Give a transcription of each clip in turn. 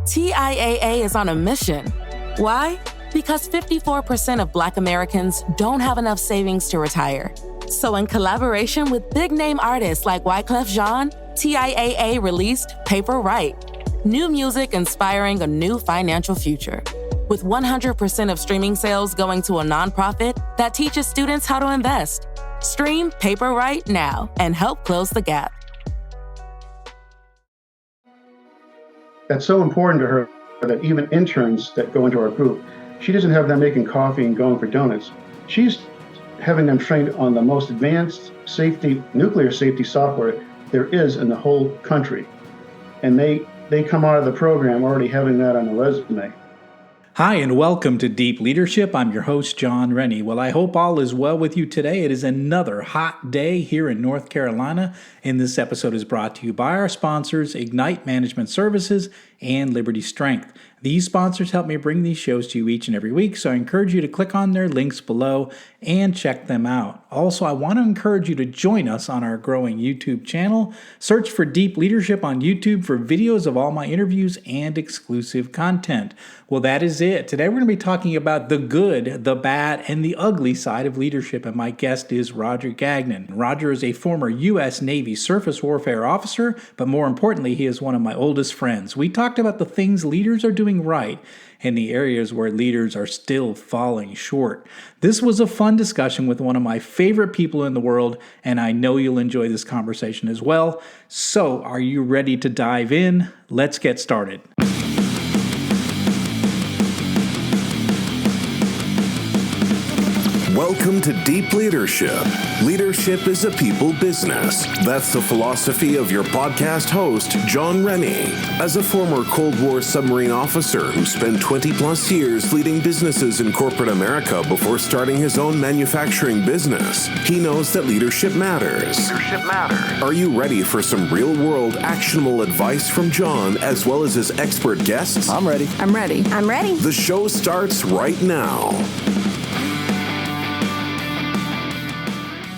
TIAA is on a mission. Why? Because 54% of Black Americans don't have enough savings to retire. So in collaboration with big-name artists like Wyclef Jean, TIAA released Paper Right, new music inspiring a new financial future. With 100% of streaming sales going to a nonprofit that teaches students how to invest. Stream Paper Right now and help close the gap. That's so important to her that even interns that go into our group, she doesn't have them making coffee and going for donuts. She's having them trained on the most advanced nuclear safety software there is in the whole country. And they come out of the program already having that on a resume. Hi, and welcome to Deep Leadership. I'm your host, John Rennie. Well, I hope all is well with you today. It is another hot day here in North Carolina, and this episode is brought to you by our sponsors, Ignite Management Services and Liberty Strength. These sponsors help me bring these shows to you each and every week, so I encourage you to click on their links below and check them out. Also, I want to encourage you to join us on our growing YouTube channel. Search for Deep Leadership on YouTube for videos of all my interviews and exclusive content. Well, that is it. Today we're going to be talking about the good, the bad, and the ugly side of leadership, and my guest is Roger Gagnon. Roger is a former U.S. Navy surface warfare officer, but more importantly, he is one of my oldest friends. We talked about the things leaders are doing right and the areas where leaders are still falling short. This was a fun discussion with one of my favorite people in the world, and I know you'll enjoy this conversation as well. So, are you ready to dive in? Let's get started. Welcome to Deep Leadership. Leadership is a people business. That's the philosophy of your podcast host, John Rennie. As a former Cold War submarine officer who spent 20 plus years leading businesses in corporate America before starting his own manufacturing business, he knows that leadership matters. Are you ready for some real-world actionable advice from John as well as his expert guests? I'm ready. The show starts right now.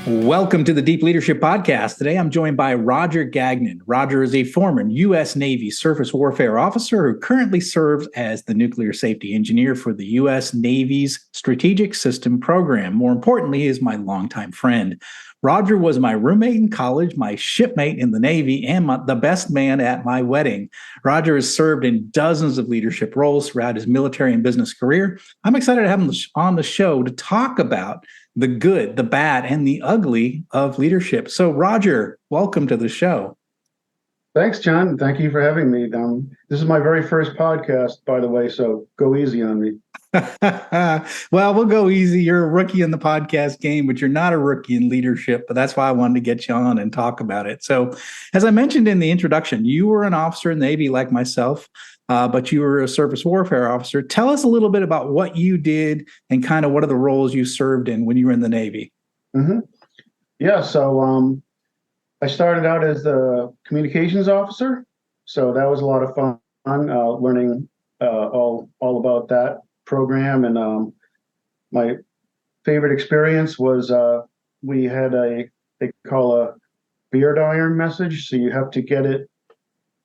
Welcome to the Deep Leadership Podcast. Today I'm joined by Roger Gagnon. Roger is a former U.S. Navy surface warfare officer who currently serves as the nuclear safety engineer for the U.S. Navy's Strategic System Program. More importantly, he is my longtime friend. Roger was my roommate in college, my shipmate in the Navy, and the best man at my wedding. Roger has served in dozens of leadership roles throughout his military and business career. I'm excited to have him on the show to talk about the good, the bad, and the ugly of leadership. So, Roger, welcome to the show. Thanks, John. Thank you for having me. This is my very first podcast, by the way, so go easy on me. Well, we'll go easy. You're a rookie in the podcast game, but you're not a rookie in leadership. But that's why I wanted to get you on and talk about it. So, as I mentioned in the introduction, you were an officer in the Navy like myself. But you were a surface warfare officer. Tell us a little bit about what you did and kind of what are the roles you served in when you were in the Navy. Mm-hmm. Yeah, so I started out as the communications officer. So that was a lot of fun, learning all about that program. And my favorite experience was we had they call a beard iron message. So you have to get it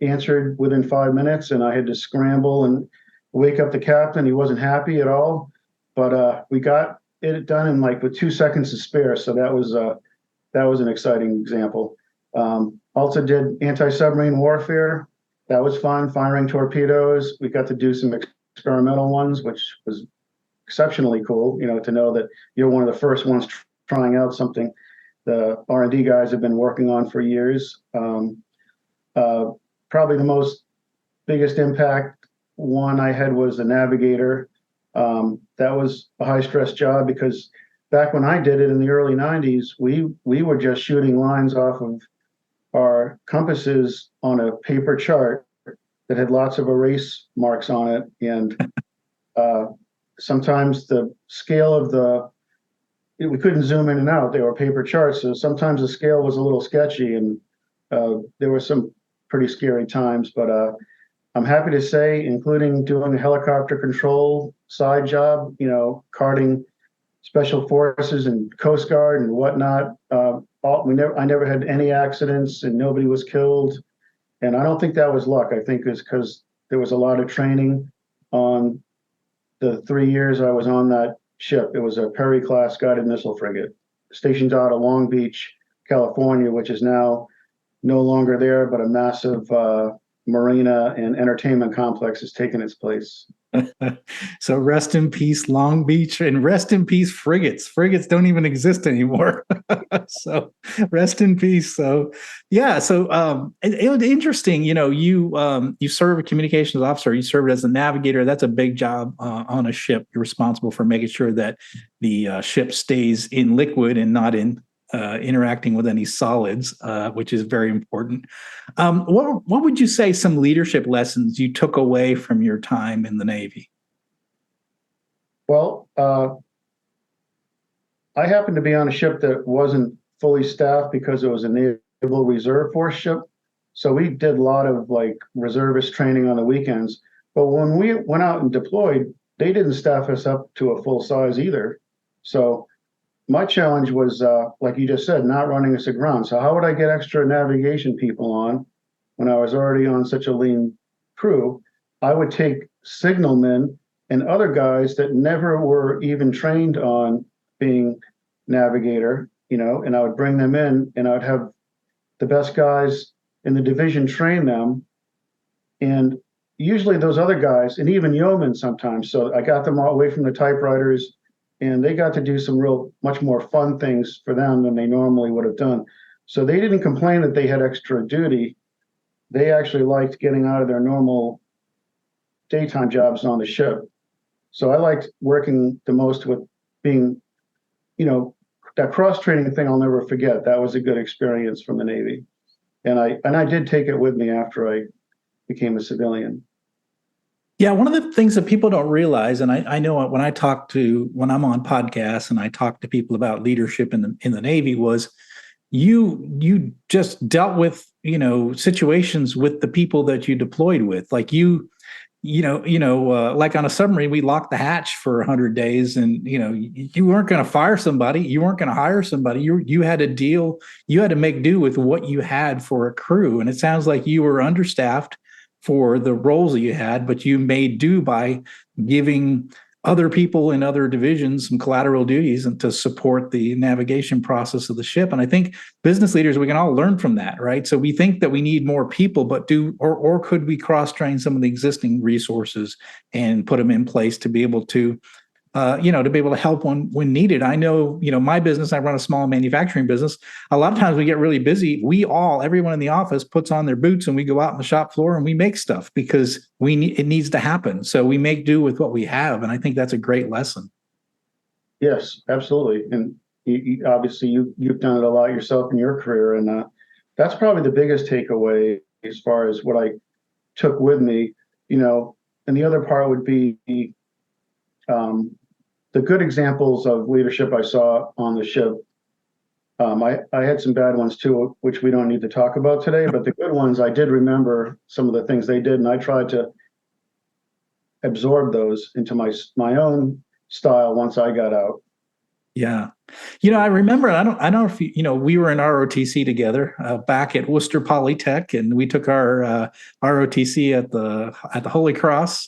answered within 5 minutes, and I had to scramble and wake up the captain. He wasn't happy at all, but we got it done in with 2 seconds to spare. So that was an exciting example. Also did anti-submarine warfare. That was fun, firing torpedoes. We got to do some experimental ones, which was exceptionally cool, to know that you're one of the first ones trying out something the R&D guys have been working on for years. Probably the biggest impact one I had was the navigator. That was a high stress job because back when I did it in the early 90s, we were just shooting lines off of our compasses on a paper chart that had lots of erase marks on it. And sometimes the scale of we couldn't zoom in and out. They were paper charts. So sometimes the scale was a little sketchy, and there were some pretty scary times, but I'm happy to say, including doing a helicopter control side job, carting special forces and Coast Guard and whatnot. I never had any accidents and nobody was killed. And I don't think that was luck. I think it's because there was a lot of training on the 3 years I was on that ship. It was a Perry class guided missile frigate stationed out of Long Beach, California, which is now no longer there, but a massive marina and entertainment complex has taken its place. So rest in peace, Long Beach, and rest in peace, frigates. Frigates don't even exist anymore. So rest in peace. So yeah. So it was interesting. You serve a communications officer. You serve as a navigator. That's a big job on a ship. You're responsible for making sure that the ship stays in liquid and not in interacting with any solids, which is very important. What would you say some leadership lessons you took away from your time in the Navy? Well, I happened to be on a ship that wasn't fully staffed because it was a Naval Reserve Force ship. So we did a lot of like reservist training on the weekends. But when we went out and deployed, they didn't staff us up to a full size either. So my challenge was, like you just said, not running us aground. So how would I get extra navigation people on when I was already on such a lean crew? I would take signalmen and other guys that never were even trained on being navigator, and I would bring them in, and I would have the best guys in the division train them. And usually those other guys, and even yeomen sometimes, so I got them all away from the typewriters, and they got to do some much more fun things for them than they normally would have done. So they didn't complain that they had extra duty. They actually liked getting out of their normal daytime jobs on the ship. So I liked working the most with being, that cross-training thing I'll never forget. That was a good experience from the Navy. And I did take it with me after I became a civilian. Yeah, one of the things that people don't realize, and I know when I'm on podcasts and I talk to people about leadership in the Navy, was you just dealt with situations with the people that you deployed with, like like on a submarine, we locked the hatch for 100 days, and you weren't going to fire somebody, you weren't going to hire somebody, you had to make do with what you had for a crew, and it sounds like you were understaffed for the roles that you had, but you made do by giving other people in other divisions some collateral duties and to support the navigation process of the ship. And I think business leaders, we can all learn from that, right? So we think that we need more people, but or could we cross-train some of the existing resources and put them in place to be able to to be able to help when needed. I know, my business, I run a small manufacturing business. A lot of times we get really busy. Everyone in the office puts on their boots and we go out on the shop floor and we make stuff because it needs to happen. So we make do with what we have. And I think that's a great lesson. Yes, absolutely. And obviously you've done it a lot yourself in your career. And that's probably the biggest takeaway as far as what I took with me, and the other part would be, the good examples of leadership I saw on the ship. I had some bad ones too, which we don't need to talk about today, but the good ones, I did remember some of the things they did, and I tried to absorb those into my own style once I got out. Yeah. I remember, I don't know if we were in ROTC together back at Worcester Polytech, and we took our ROTC at the Holy Cross.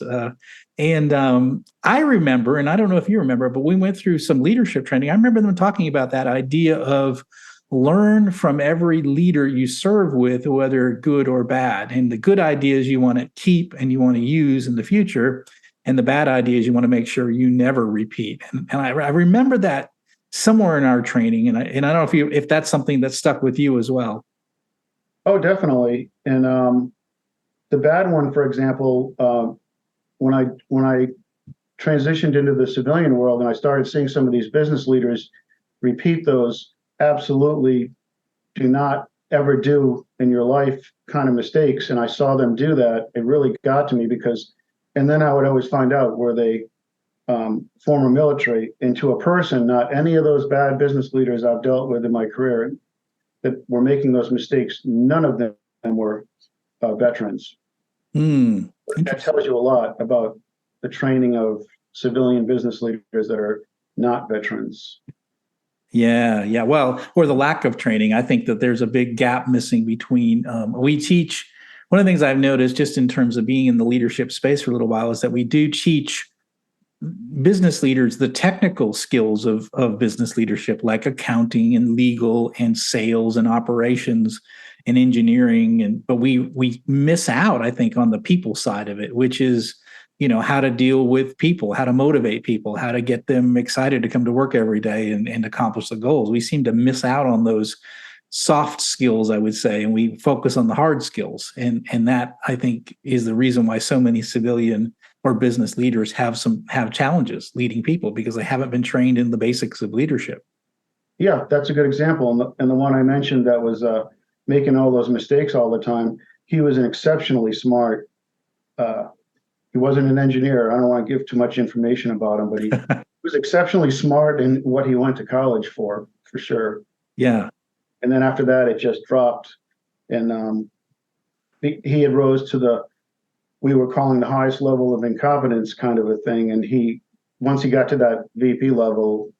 And I remember, and I don't know if you remember, but we went through some leadership training. I remember them talking about that idea of learn from every leader you serve with, whether good or bad. And the good ideas you want to keep and you want to use in the future. And the bad ideas you want to make sure you never repeat. And I remember that somewhere in our training. And I don't know if that's something that stuck with you as well. Oh, definitely. And the bad one, for example, when I transitioned into the civilian world and I started seeing some of these business leaders repeat those absolutely do not ever do in your life kind of mistakes, and I saw them do that, it really got to me and then I would always find out were they former military, and to a person, not any of those bad business leaders I've dealt with in my career that were making those mistakes, none of them were veterans. That tells you a lot about the training of civilian business leaders that are not veterans. Yeah. Well, or the lack of training. I think that there's a big gap missing between we teach one of the things I've noticed just in terms of being in the leadership space for a little while is that we do teach business leaders the technical skills of business leadership, like accounting and legal and sales and operations and engineering. But we miss out, I think, on the people side of it, which is, how to deal with people, how to motivate people, how to get them excited to come to work every day and accomplish the goals. We seem to miss out on those soft skills, I would say, and we focus on the hard skills. And that, I think, is the reason why so many civilian or business leaders have challenges leading people, because they haven't been trained in the basics of leadership. Yeah, that's a good example. And the one I mentioned that was making all those mistakes all the time, he was an exceptionally smart. He wasn't an engineer. I don't want to give too much information about him, but he was exceptionally smart in what he went to college for sure. Yeah. And then after that, it just dropped. And he had rose to we were calling the highest level of incompetence kind of a thing. And once he got to that VP level,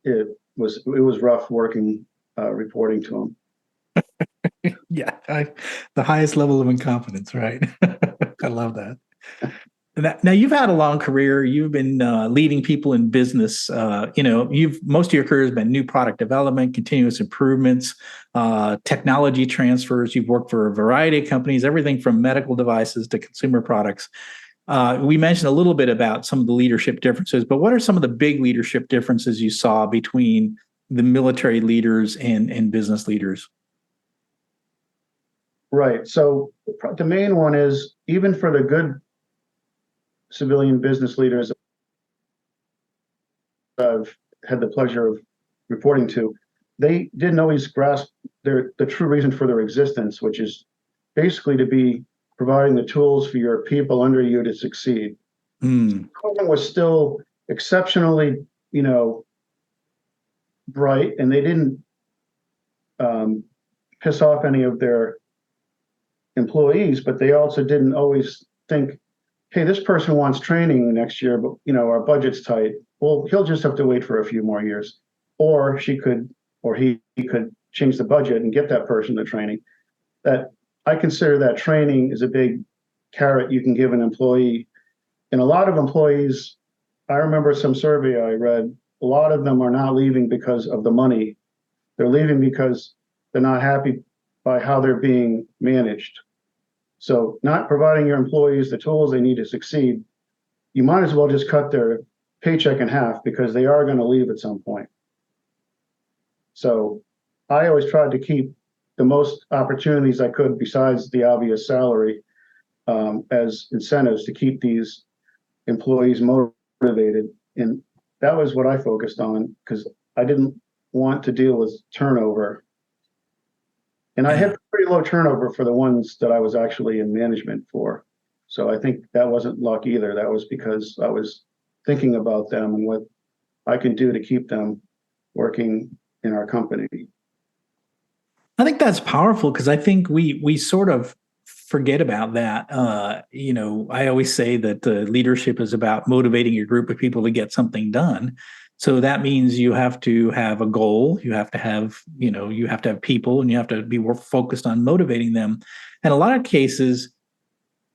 it was rough working, reporting to him. Yeah. The highest level of incompetence, right? I love that. Now you've had a long career. You've been leading people in business. Most of your career has been new product development, continuous improvements, technology transfers. You've worked for a variety of companies, everything from medical devices to consumer products. We mentioned a little bit about some of the leadership differences, but what are some of the big leadership differences you saw between the military leaders and business leaders? Right. So the main one is, even for the good civilian business leaders I've had the pleasure of reporting to, they didn't always grasp the true reason for their existence, which is basically to be providing the tools for your people under you to succeed. Coleman was still exceptionally, bright, and they didn't piss off any of their employees, but they also didn't always think, hey, this person wants training next year, but our budget's tight. Well, he'll just have to wait for a few more years. Or he could change the budget and get that person the training. That I consider that training is a big carrot you can give an employee. And a lot of employees, I remember some survey I read, a lot of them are not leaving because of the money. They're leaving because they're not happy by how they're being managed. So not providing your employees the tools they need to succeed, you might as well just cut their paycheck in half, because they are going to leave at some point. So I always tried to keep the most opportunities I could, besides the obvious salary, as incentives to keep these employees motivated. And that was what I focused on, because I didn't want to deal with turnover. And I had pretty low turnover for the ones that I was actually in management for. So I think that wasn't luck either. That was because I was thinking about them and what I can do to keep them working in our company. I think that's powerful, because I think we sort of forget about that. I always say that leadership is about motivating your group of people to get something done. So that means you have to have a goal, you have to have people, and you have to be more focused on motivating them. And a lot of cases,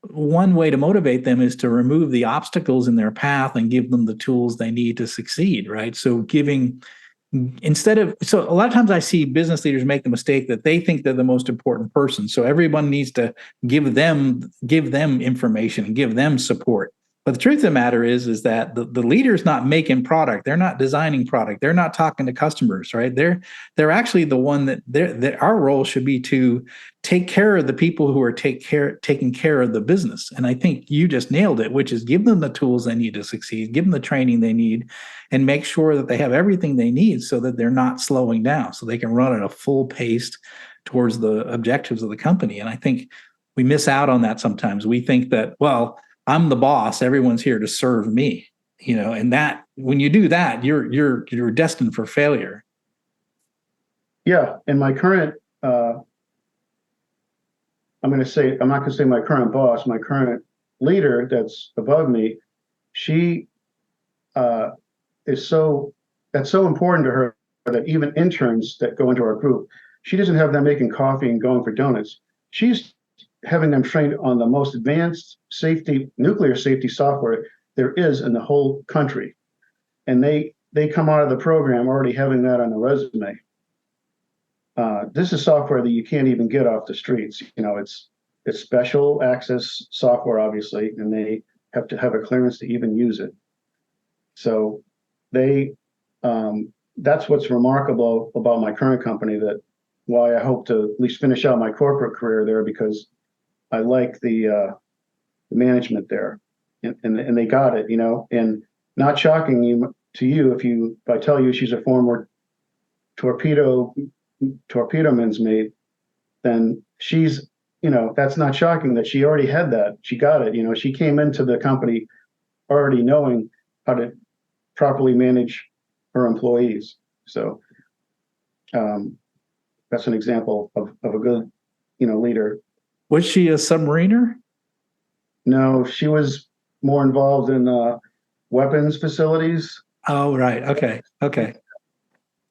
one way to motivate them is to remove the obstacles in their path and give them the tools they need to succeed, right? So so a lot of times I see business leaders make the mistake that they think they're the most important person. So everyone needs to give them information and give them support. But the truth of the matter is that the leader's not making product. They're not designing product. They're not talking to customers, right? They're actually the one that our role should be to take care of the people who are taking care of the business. And I think you just nailed it, which is give them the tools they need to succeed, give them the training they need, and make sure that they have everything they need so that they're not slowing down, so they can run at a full pace towards the objectives of the company. And I think we miss out on that sometimes. We think that, well, I'm the boss, everyone's here to serve me, and that when you do that, you're destined for failure. Yeah. And my current, I'm not going to say my current boss, my current leader that's above me, she that's so important to her that even interns that go into our group, she doesn't have them making coffee and going for donuts. She's having them trained on the most advanced nuclear safety software there is in the whole country. And they come out of the program already having that on the resume. This is software that you can't even get off the streets. It's special access software, obviously, and they have to have a clearance to even use it. So that's what's remarkable about my current company, that why I hope to at least finish out my corporate career there, because I like the management there, and they got it, and not shocking to you if I tell you she's a former torpedoman's mate, then she's, that's not shocking that she already had that. She got it. She came into the company already knowing how to properly manage her employees. So that's an example of a good, leader. Was she a submariner? No, she was more involved in weapons facilities. Oh, right. Okay.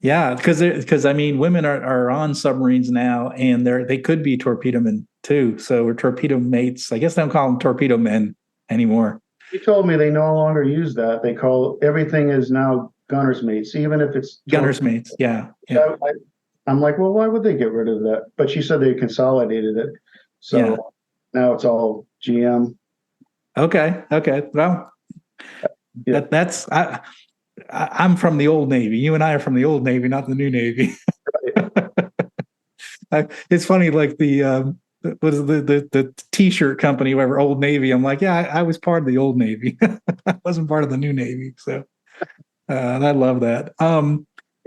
Yeah, because I mean, women are on submarines now, and they could be torpedomen too. So we're torpedo mates. I guess they don't call them torpedo men anymore. He told me they no longer use that. They call everything is now gunner's mates, even if it's Gunner's mates. Yeah. I'm like, well, why would they get rid of that? But she said they consolidated it, so now it's all GM. Okay. Well, that's I'm from the old Navy. You and I are from the old Navy, not the new Navy. It's funny, like the T-shirt company, whatever, Old Navy. I'm like, yeah, I was part of the old Navy. I wasn't part of the new Navy. So, and I love that.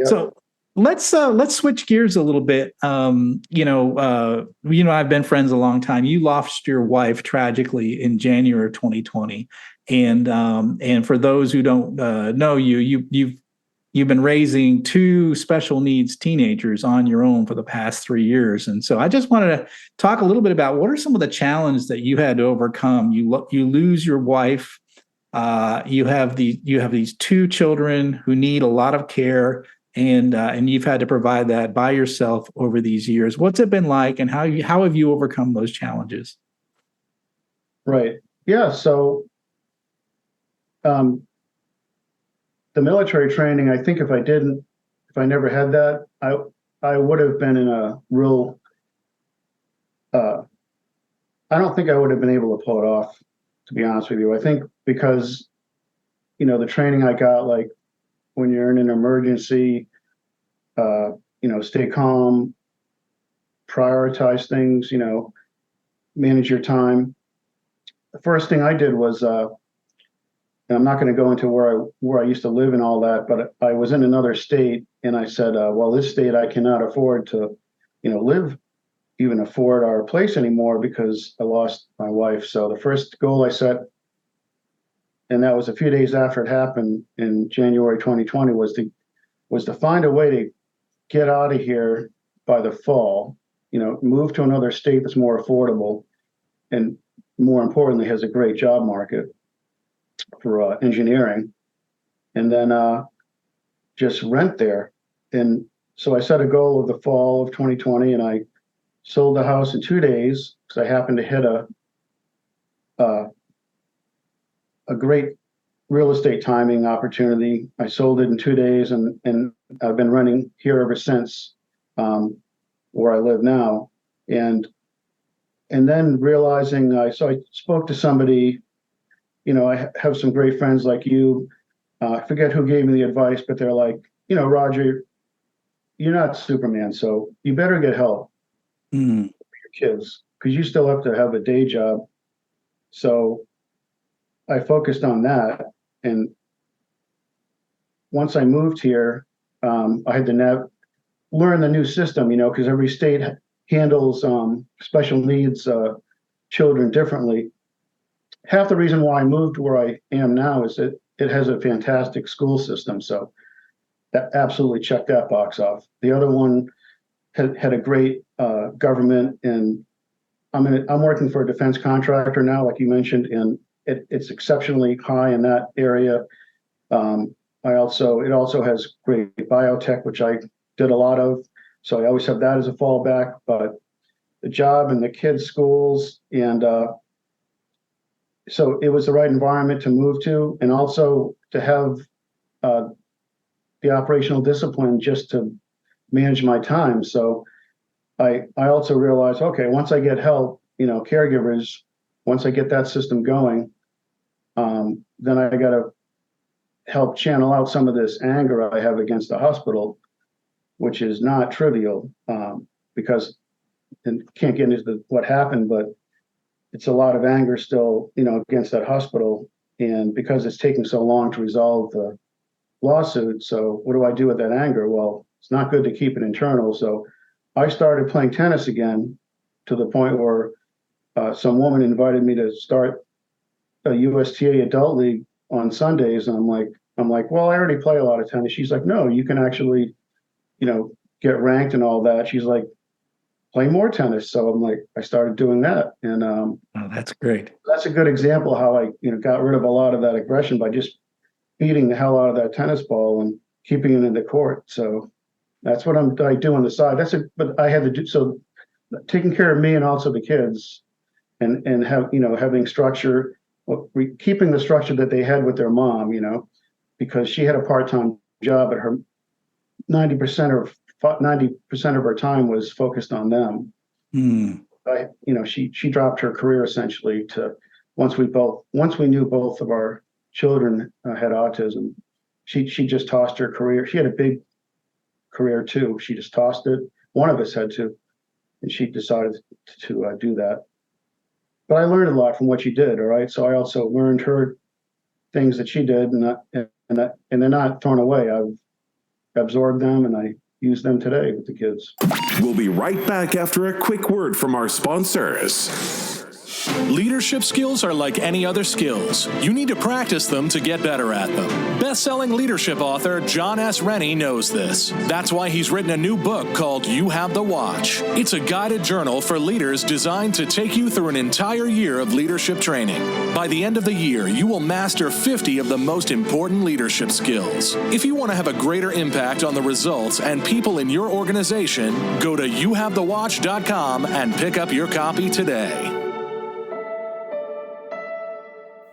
So let's switch gears a little bit. I've been friends a long time. You lost your wife tragically in January of 2020. And for those who don't know you've been raising two special needs teenagers on your own for the past 3 years. And so I just wanted to talk a little bit about what are some of the challenges that you had to overcome. You lose your wife. You have these two children who need a lot of care, and you've had to provide that by yourself over these years. What's it been like, and how have you overcome those challenges? Right. Yeah. So the military training, I think if I never had that, I would have been in a real, I don't think I would have been able to pull it off, to be honest with you. I think because, the training I got, like when you're in an emergency, stay calm, prioritize things, manage your time. The first thing I did was, and I'm not going to go into where I used to live and all that, but I was in another state, and I said, well, this state I cannot afford to, live, even afford our place anymore, because I lost my wife. So the first goal I set, and that was a few days after it happened in January 2020, was to find a way to get out of here by the fall, move to another state that's more affordable, and more importantly, has a great job market for engineering, and then just rent there. And so I set a goal of the fall of 2020, and I sold the house in 2 days because I happened to hit a great real estate timing opportunity. I sold it in 2 days, and I've been renting here ever since, where I live now. And then realizing, so I spoke to somebody. I have some great friends like you. I forget who gave me the advice, but they're like, Roger, you're not Superman, so you better get help for your kids, because you still have to have a day job. So I focused on that. And once I moved here, I had to learn the new system, because every state handles special needs children differently. Half the reason why I moved where I am now is that it has a fantastic school system. So that absolutely checked that box off. The other one had a great government, and I'm working for a defense contractor now, like you mentioned, and it's exceptionally high in that area. It also has great biotech, which I did a lot of. So I always have that as a fallback. But the job and the kids' schools. And so it was the right environment to move to, and also to have the operational discipline just to manage my time. So I also realized, okay, once I get help, caregivers, once I get that system going, then I got to help channel out some of this anger I have against the hospital, which is not trivial, because, and can't get into what happened, but it's a lot of anger still, against that hospital. And because it's taking so long to resolve the lawsuit, so what do I do with that anger? Well, it's not good to keep it internal. So I started playing tennis again, to the point where some woman invited me to start a USTA adult league on Sundays. And I'm like, well, I already play a lot of tennis. She's like, no, you can actually, get ranked and all that. She's like, play more tennis. So I'm like, I started doing that. And oh, that's great. That's a good example how I, got rid of a lot of that aggression by just beating the hell out of that tennis ball and keeping it in the court. So that's what I do on the side. But I had to do, so taking care of me and also the kids, and have, having structure, keeping the structure that they had with their mom, because she had a part-time job, but her 90% of her time was focused on them. She dropped her career essentially to, once we knew both of our children had autism, she just tossed her career. She had a big career too. She just tossed it. One of us had to, and she decided to do that. But I learned a lot from what she did. All right, so I also learned her things that she did, and they're not thrown away. I've absorbed them, and I use them today with the kids. We'll be right back after a quick word from our sponsors. Leadership skills are like any other skills. You need to practice them to get better at them. Best-selling leadership author John S. Rennie knows this. That's why he's written a new book called You Have the Watch. It's a guided journal for leaders designed to take you through an entire year of leadership training. By the end of the year, you will master 50 of the most important leadership skills. If you want to have a greater impact on the results and people in your organization, go to youhavethewatch.com and pick up your copy today.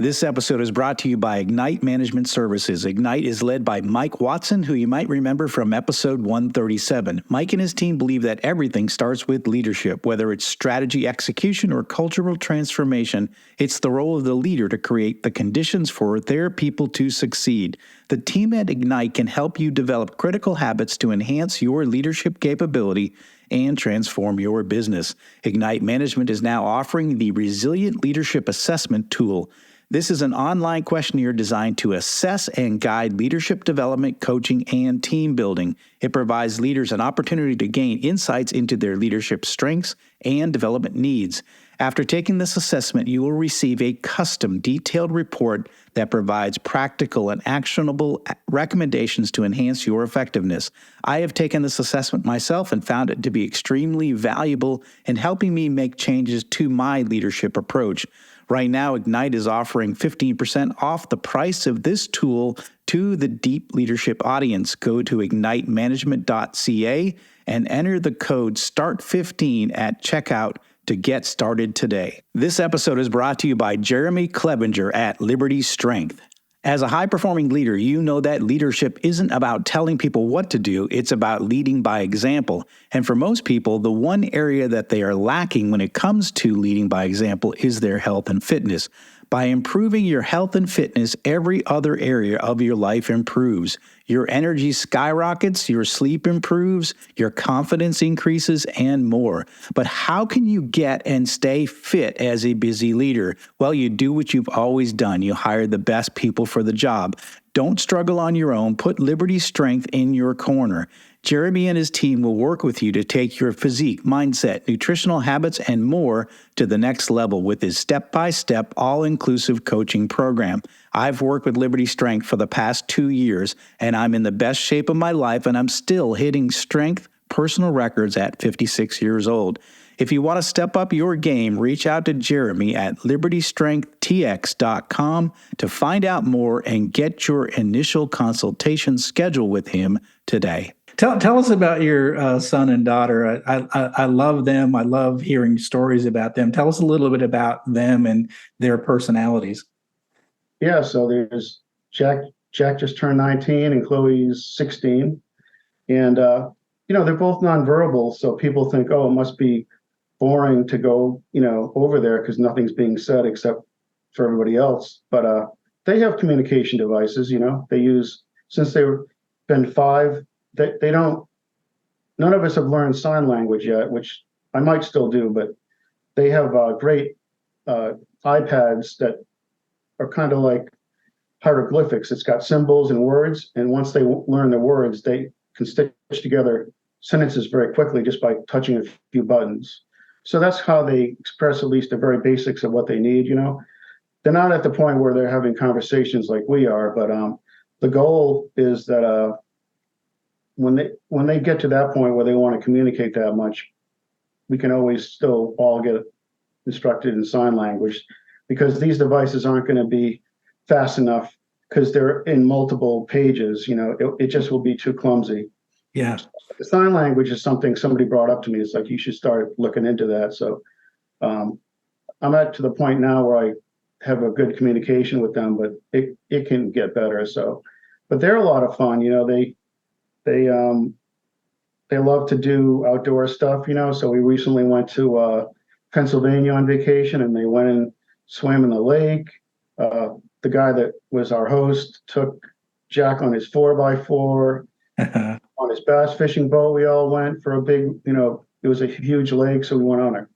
This episode is brought to you by Ignite Management Services. Ignite is led by Mike Watson, who you might remember from episode 137. Mike and his team believe that everything starts with leadership, whether it's strategy execution or cultural transformation. It's the role of the leader to create the conditions for their people to succeed. The team at Ignite can help you develop critical habits to enhance your leadership capability and transform your business. Ignite Management is now offering the Resilient Leadership Assessment Tool. This is an online questionnaire designed to assess and guide leadership development, coaching, and team building. It provides leaders an opportunity to gain insights into their leadership strengths and development needs. After taking this assessment, you will receive a custom, detailed report that provides practical and actionable recommendations to enhance your effectiveness. I have taken this assessment myself and found it to be extremely valuable in helping me make changes to my leadership approach. Right now, Ignite is offering 15% off the price of this tool to the deep leadership audience. Go to ignitemanagement.ca and enter the code START15 at checkout to get started today. This episode is brought to you by Jeremy Klebinger at Liberty Strength. As a high-performing leader, you know that leadership isn't about telling people what to do, it's about leading by example. And for most people, the one area that they are lacking when it comes to leading by example is their health and fitness. By improving your health and fitness, every other area of your life improves. Your energy skyrockets, your sleep improves, your confidence increases, and more. But how can you get and stay fit as a busy leader? Well, you do what you've always done. You hire the best people for the job. Don't struggle on your own. Put Liberty Strength in your corner. Jeremy and his team will work with you to take your physique, mindset, nutritional habits, and more to the next level with his step-by-step, all-inclusive coaching program. I've worked with Liberty Strength for the past 2 years, and I'm in the best shape of my life, and I'm still hitting strength personal records at 56 years old. If you want to step up your game, reach out to Jeremy at libertystrengthtx.com to find out more and get your initial consultation scheduled with him today. Tell us about your son and daughter. I love them. I love hearing stories about them. Tell us a little bit about them and their personalities. Yeah, so there's Jack. Jack just turned 19 and Chloe's 16. And, they're both nonverbal. So people think, oh, it must be boring to go, over there because nothing's being said except for everybody else. But they have communication devices, they use, since they've been 5, they don't, none of us have learned sign language yet, which I might still do, but they have great iPads that are kind of like hieroglyphics. It's got symbols and words. And once they learn the words, they can stitch together sentences very quickly just by touching a few buttons. So that's how they express at least the very basics of what they need, They're not at the point where they're having conversations like we are, but the goal is that when they get to that point where they want to communicate that much, we can always still all get instructed in sign language, because these devices aren't going to be fast enough because they're in multiple pages. It just will be too clumsy. Yeah. The sign language is something somebody brought up to me. It's like, you should start looking into that. So I'm to the point now where I have a good communication with them, but it can get better. So, but they're a lot of fun. They love to do outdoor stuff, so we recently went to Pennsylvania on vacation, and they went and swam in the lake. The guy that was our host took Jack on his 4x4 on his bass fishing boat. We all went for a big, it was a huge lake. So we went on a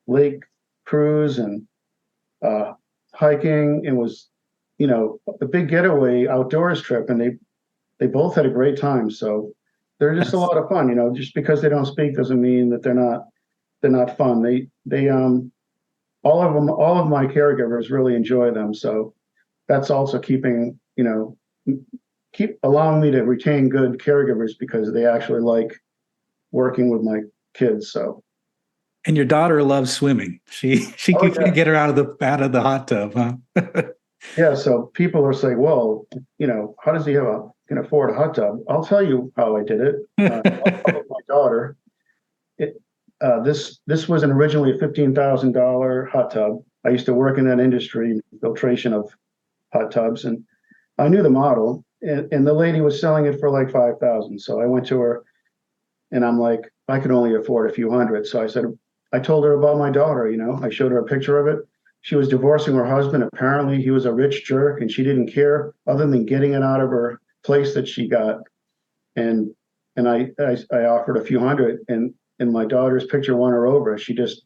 lake cruise and hiking. It was, a big getaway outdoors trip, and they both had a great time. So they're just a lot of fun, just because they don't speak doesn't mean that they're not fun. They all of my caregivers really enjoy them. So that's also keep allowing me to retain good caregivers, because they actually like working with my kids. So. And your daughter loves swimming. She can't get her out of the hot tub, huh? Yeah. So people are saying, well, how does he can afford a hot tub? I'll tell you how I did it. My daughter, this was originally a $15,000 hot tub. I used to work in that industry, filtration of hot tubs, and I knew the model, and the lady was selling it for like $5,000. So I went to her, and I'm like, I could only afford a few hundred. So I told her about my daughter. I showed her a picture of it. She was divorcing her husband. Apparently, he was a rich jerk, and she didn't care other than getting it out of her place that she got. And I offered a few hundred, and my daughter's picture won her over. She just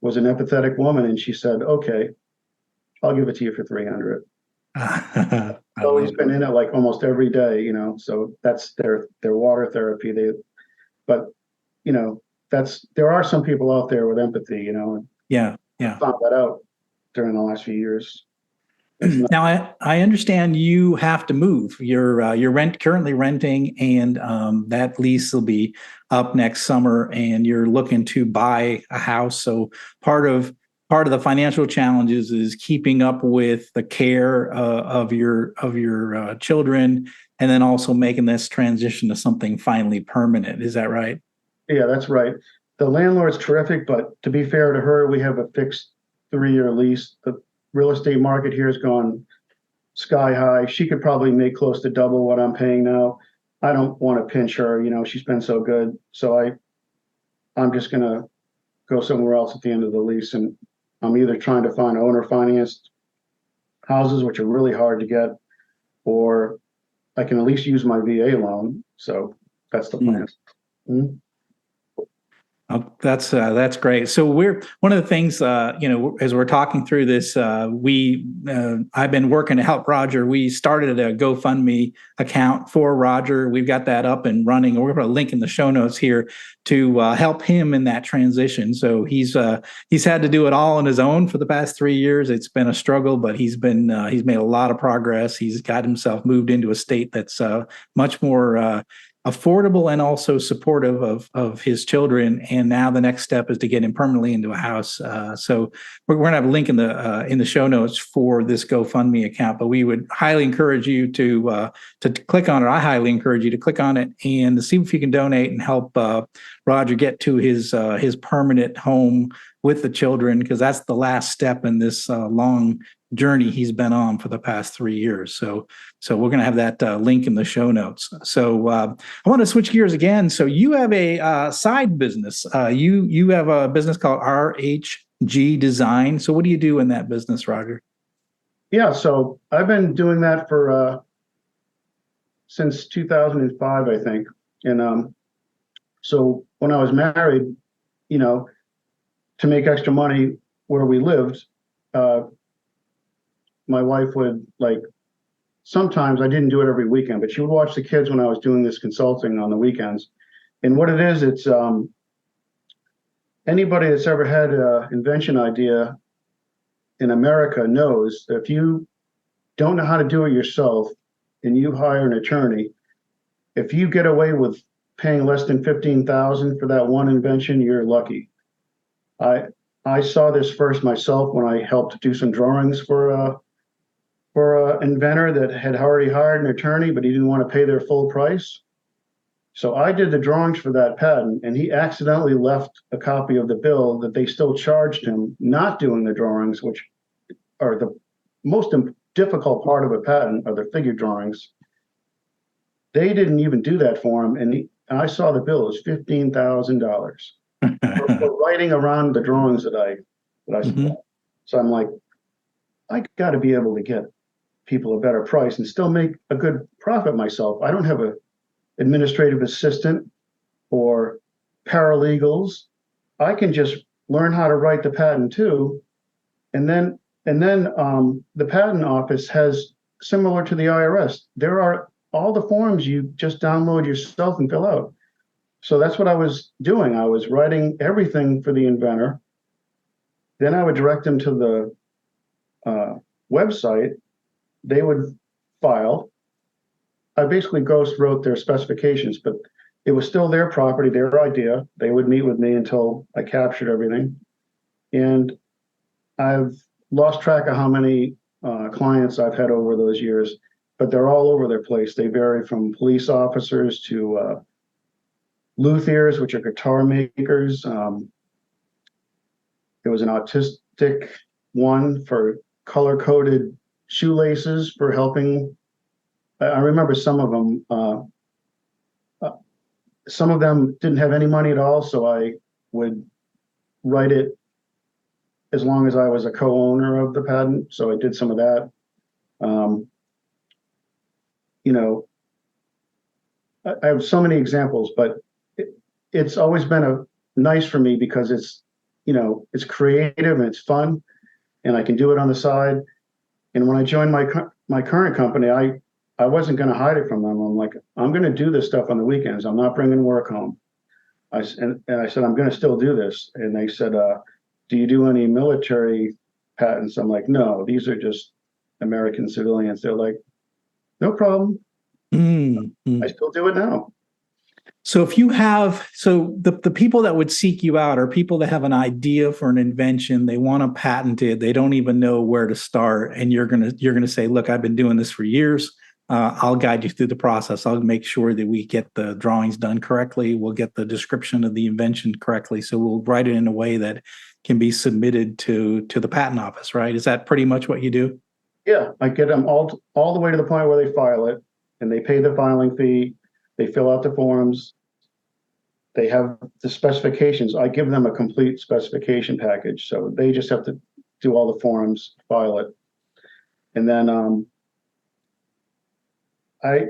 was an empathetic woman, and she said, "Okay, I'll give it to you for $300." So he's been in it like almost every day, So that's their water therapy. There are some people out there with empathy, And Yeah. I found that out during the last few years. Now, I understand you have to move. You're currently renting, and that lease will be up next summer, and you're looking to buy a house. So part of the financial challenges is keeping up with the care of your children, and then also making this transition to something finally permanent. Is that right? Yeah, that's right. The landlord's terrific, but to be fair to her, we have a fixed 3-year lease. The real estate market here has gone sky high. She could probably make close to double what I'm paying now. I don't want to pinch her, she's been so good. So I'm just going to go somewhere else at the end of the lease. And I'm either trying to find owner financed houses, which are really hard to get, or I can at least use my VA loan. So that's the plan. Mm-hmm. Oh, that's great. So one of the things, as we're talking through this, I've been working to help Roger. We started a GoFundMe account for Roger. We've got that up and running. We're going to link in the show notes here to help him in that transition. So he's had to do it all on his own for the past 3 years. It's been a struggle, but he's made a lot of progress. He's got himself moved into a state that's much more affordable and also supportive of his children. And now the next step is to get him permanently into a house. So we're going to have a link in the show notes for this GoFundMe account. But we would highly encourage you to click on it. I highly encourage you to click on it and to see if you can donate and help Roger get to his permanent home with the children, because that's the last step in this long journey he's been on for the past 3 years. So we're going to have that link in the show notes. So I want to switch gears again. So you have a side business. You have a business called RHG Design. So what do you do in that business, Roger? Yeah, so I've been doing that for since 2005, I think. And so when I was married, to make extra money where we lived, my wife would, like, sometimes, I didn't do it every weekend, but she would watch the kids when I was doing this consulting on the weekends. And what it is, it's anybody that's ever had an invention idea in America knows that if you don't know how to do it yourself and you hire an attorney, if you get away with paying less than $15,000 for that one invention, you're lucky. I saw this first myself when I helped do some drawings for an inventor that had already hired an attorney, but he didn't want to pay their full price. So I did the drawings for that patent, and he accidentally left a copy of the bill that they still charged him not doing the drawings, which are the most difficult part of a patent, are the figure drawings. They didn't even do that for him, and I saw the bill. It was $15,000 for writing around the drawings that I supplied. So I'm like, I got to be able to get people a better price and still make a good profit myself. I don't have an administrative assistant or paralegals. I can just learn how to write the patent too. And then the patent office has, similar to the IRS, there are all the forms you just download yourself and fill out. So that's what I was doing. I was writing everything for the inventor. Then I would direct them to the website. They would file. I basically ghost wrote their specifications, but it was still their property, their idea. They would meet with me until I captured everything. And I've lost track of how many clients I've had over those years, but they're all over their place. They vary from police officers to luthiers, which are guitar makers. There was an autistic one for color-coded shoelaces for helping. I remember some of them didn't have any money at all, so I would write it as long as I was a co-owner of the patent. So I did some of that. I have so many examples, but it's always been nice for me because it's creative and it's fun, and I can do it on the side. And when I joined my current company, I wasn't going to hide it from them. I'm like, I'm going to do this stuff on the weekends. I'm not bringing work home. And I said, I'm going to still do this. And they said, do you do any military patents? I'm like, no, these are just American civilians. They're like, no problem. I still do it now. So if you have, the people that would seek you out are people that have an idea for an invention, they want to patent it, they don't even know where to start, and you're gonna say, look, I've been doing this for years. I'll guide you through the process. I'll make sure that we get the drawings done correctly. We'll get the description of the invention correctly. So we'll write it in a way that can be submitted to the patent office, right? Is that pretty much what you do? Yeah, I get them all the way to the point where they file it, and they pay the filing fee. They fill out the forms. They have the specifications. I give them a complete specification package. So they just have to do all the forms, file it. And then I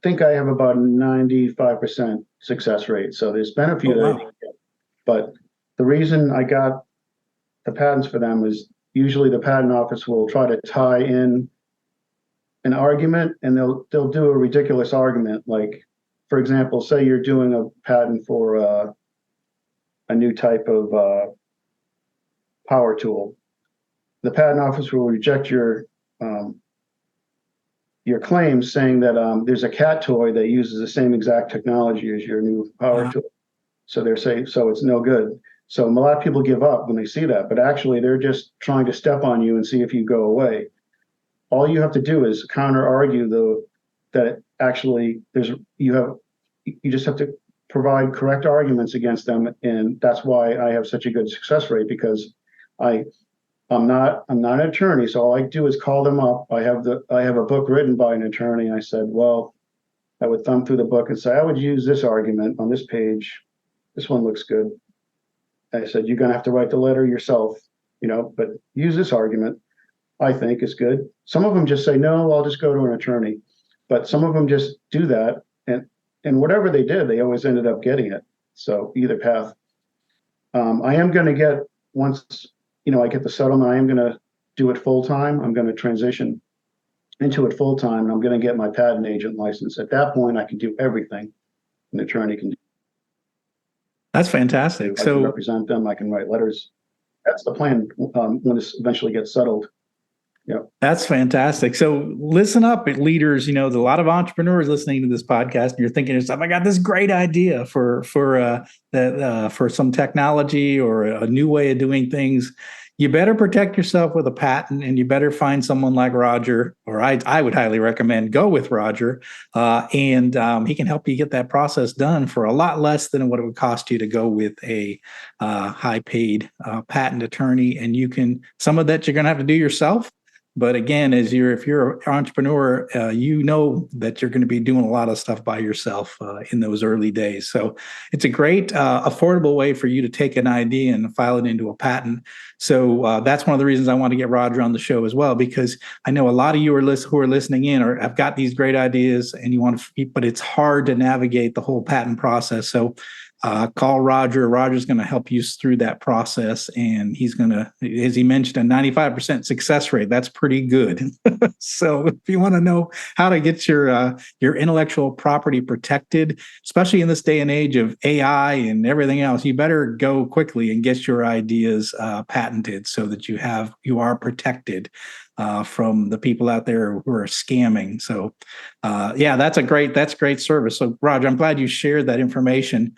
think I have about 95% success rate. So there's been a few that I didn't get. But the reason I got the patents for them is usually the patent office will try to tie in an argument, and they'll do a ridiculous argument. Like, for example, say you're doing a patent for a new type of power tool. The patent office will reject your your claims saying that there's a cat toy that uses the same exact technology as your new power tool. So they're saying, so it's no good. So a lot of people give up when they see that, but actually they're just trying to step on you and see if you go away. All you have to do is counter argue that actually you just have to provide correct arguments against them, and that's why I have such a good success rate, because I'm not an attorney, so all I do is call them up. I have a book written by an attorney. I said, well, I would thumb through the book and say, I would use this argument on this page. This one looks good. I said, you're going to have to write the letter yourself, but use this argument. I think is good. Some of them just say, no, I'll just go to an attorney. But some of them just do that. And whatever they did, they always ended up getting it. So either path. I am going to get, once, I get the settlement, I am going to do it full time. I'm going to transition into it full time. And I'm going to get my patent agent license. At that point, I can do everything an attorney can do. That's fantastic. I can represent them. I can write letters. That's the plan when this eventually gets settled. Yep. That's fantastic. So listen up, leaders. There's a lot of entrepreneurs listening to this podcast, and you're thinking to yourself, I got this great idea for some technology or a new way of doing things. You better protect yourself with a patent, and you better find someone like Roger, or I would highly recommend go with Roger, and he can help you get that process done for a lot less than what it would cost you to go with a high-paid patent attorney. And some of that you're going to have to do yourself. But again, if you're an entrepreneur, you know that you're going to be doing a lot of stuff by yourself in those early days. So it's a great, affordable way for you to take an idea and file it into a patent. So that's one of the reasons I want to get Roger on the show as well, because I know a lot of you who are listening in have got these great ideas, and you want to, but it's hard to navigate the whole patent process. So call Roger. Roger's going to help you through that process, and he's going to, as he mentioned, a 95% success rate. That's pretty good. So if you want to know how to get your intellectual property protected, especially in this day and age of AI and everything else, you better go quickly and get your ideas patented so that you are protected from the people out there who are scamming. So that's great service. So Roger, I'm glad you shared that information.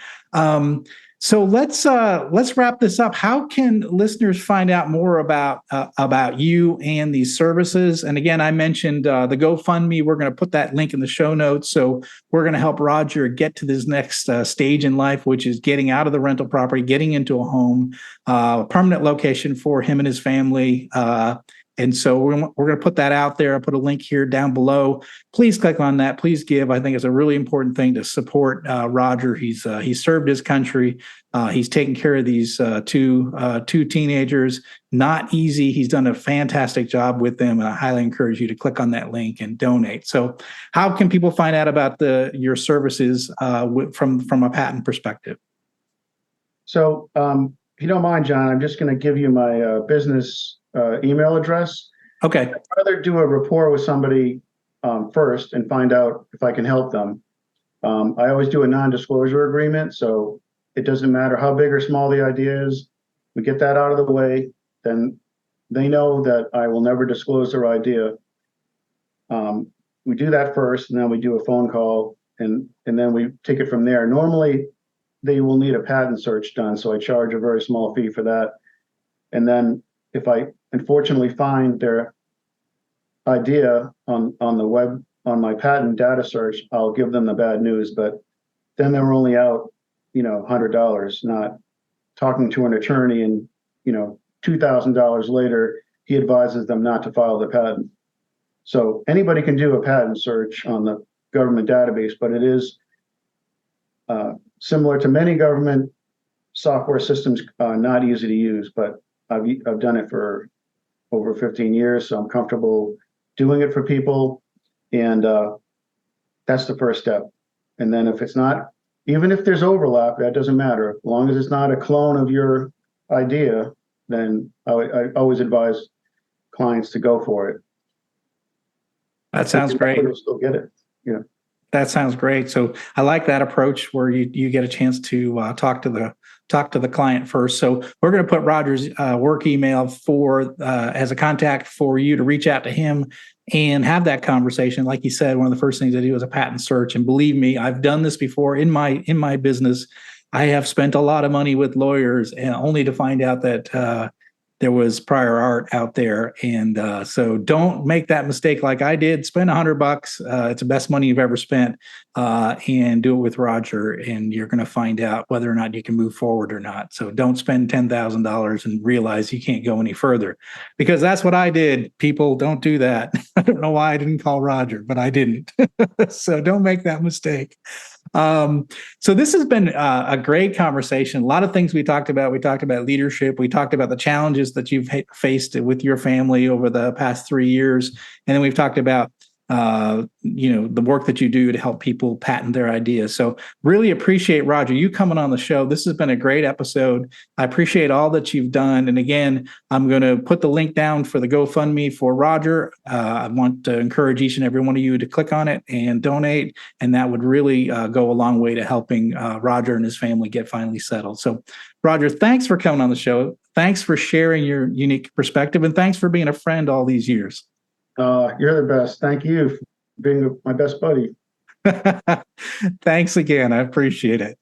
So let's wrap this up. How can listeners find out more about you and these services? And again, I mentioned the GoFundMe. We're going to put that link in the show notes. So we're going to help Roger get to this next stage in life, which is getting out of the rental property, getting into a home, permanent location for him and his family. And so we're going to put that out there. I'll put a link here down below. Please click on that. Please give. I think it's a really important thing to support Roger. He's served his country. He's taken care of these two teenagers. Not easy. He's done a fantastic job with them, and I highly encourage you to click on that link and donate. So, how can people find out about your services from a patent perspective? So, if you don't mind, John, I'm just going to give you my business email address. Okay. I'd rather do a rapport with somebody first and find out if I can help them. I always do a non-disclosure agreement, so it doesn't matter how big or small the idea is. We get that out of the way, then they know that I will never disclose their idea. We do that first, and then we do a phone call, and then we take it from there. Normally, they will need a patent search done, so I charge a very small fee for that. And then if I unfortunately find their idea on the web, on my patent data search, I'll give them the bad news, but then they're only out, $100, not talking to an attorney and, $2,000 later, he advises them not to file the patent. So anybody can do a patent search on the government database, but it is similar to many government software systems, not easy to use, but I've done it for over 15 years, so I'm comfortable doing it for people, and that's the first step. And then if it's not, even if there's overlap, that doesn't matter. As long as it's not a clone of your idea, then I always advise clients to go for it. That sounds great. They'll still get it. Yeah. That sounds great. So I like that approach where you get a chance to talk to the client first. So we're going to put Roger's work email for as a contact for you to reach out to him and have that conversation. Like you said, one of the first things I do is a patent search. And believe me, I've done this before in my business. I have spent a lot of money with lawyers and only to find out that there was prior art out there. And so don't make that mistake like I did. Spend $100. It's the best money you've ever spent, and do it with Roger. And you're going to find out whether or not you can move forward or not. So don't spend $10,000 and realize you can't go any further, because that's what I did. People, don't do that. I don't know why I didn't call Roger, but I didn't. So don't make that mistake. So this has been a great conversation. A lot of things we talked about. We talked about leadership. We talked about the challenges that you've faced with your family over the past 3 years. And then we've talked about, the work that you do to help people patent their ideas. So really appreciate, Roger, you coming on the show. This has been a great episode. I appreciate all that you've done. And again, I'm going to put the link down for the GoFundMe for Roger. I want to encourage each and every one of you to click on it and donate. And that would really go a long way to helping Roger and his family get finally settled. So Roger, thanks for coming on the show. Thanks for sharing your unique perspective. And thanks for being a friend all these years. You're the best. Thank you for being my best buddy. Thanks again. I appreciate it.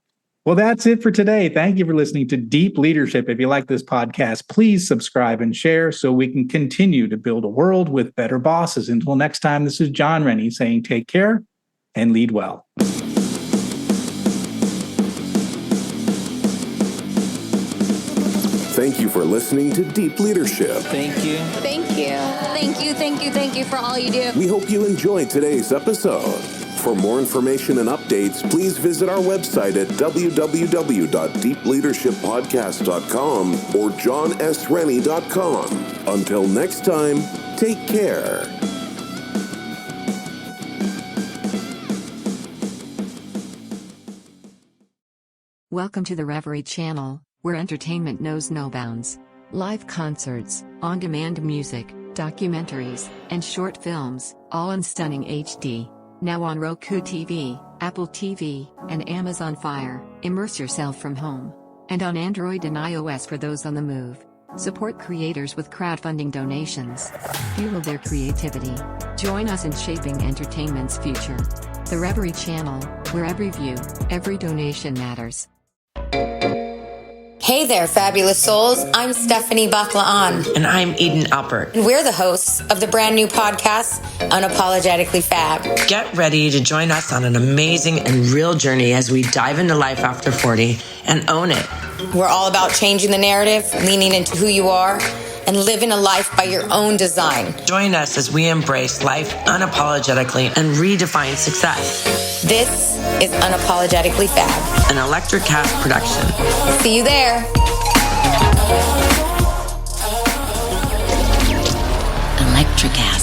Well, that's it for today. Thank you for listening to Deep Leadership. If you like this podcast, please subscribe and share so we can continue to build a world with better bosses. Until next time, this is John Rennie saying take care and lead well. Thank you for listening to Deep Leadership. Thank you. Thank you. Thank you, thank you, thank you for all you do. We hope you enjoyed today's episode. For more information and updates, please visit our website at www.deepleadershippodcast.com or johnsrennie.com. Until next time, take care. Welcome to the Reverie Channel, where entertainment knows no bounds. Live concerts, on-demand music, documentaries, and short films, all in stunning HD. Now on Roku TV, Apple TV, and Amazon Fire. Immerse yourself from home. And on Android and iOS for those on the move. Support creators with crowdfunding donations. Fuel their creativity. Join us in shaping entertainment's future. The Reverie Channel, where every view, every donation matters. Hey there, fabulous souls. I'm Stephanie Baklaan. And I'm Eden Alpert. And we're the hosts of the brand new podcast, Unapologetically Fab. Get ready to join us on an amazing and real journey as we dive into life after 40 and own it. We're all about changing the narrative, leaning into who you are, and living a life by your own design. Join us as we embrace life unapologetically and redefine success. This is Unapologetically Fab, an Electric Cat production. See you there. Electric Cat.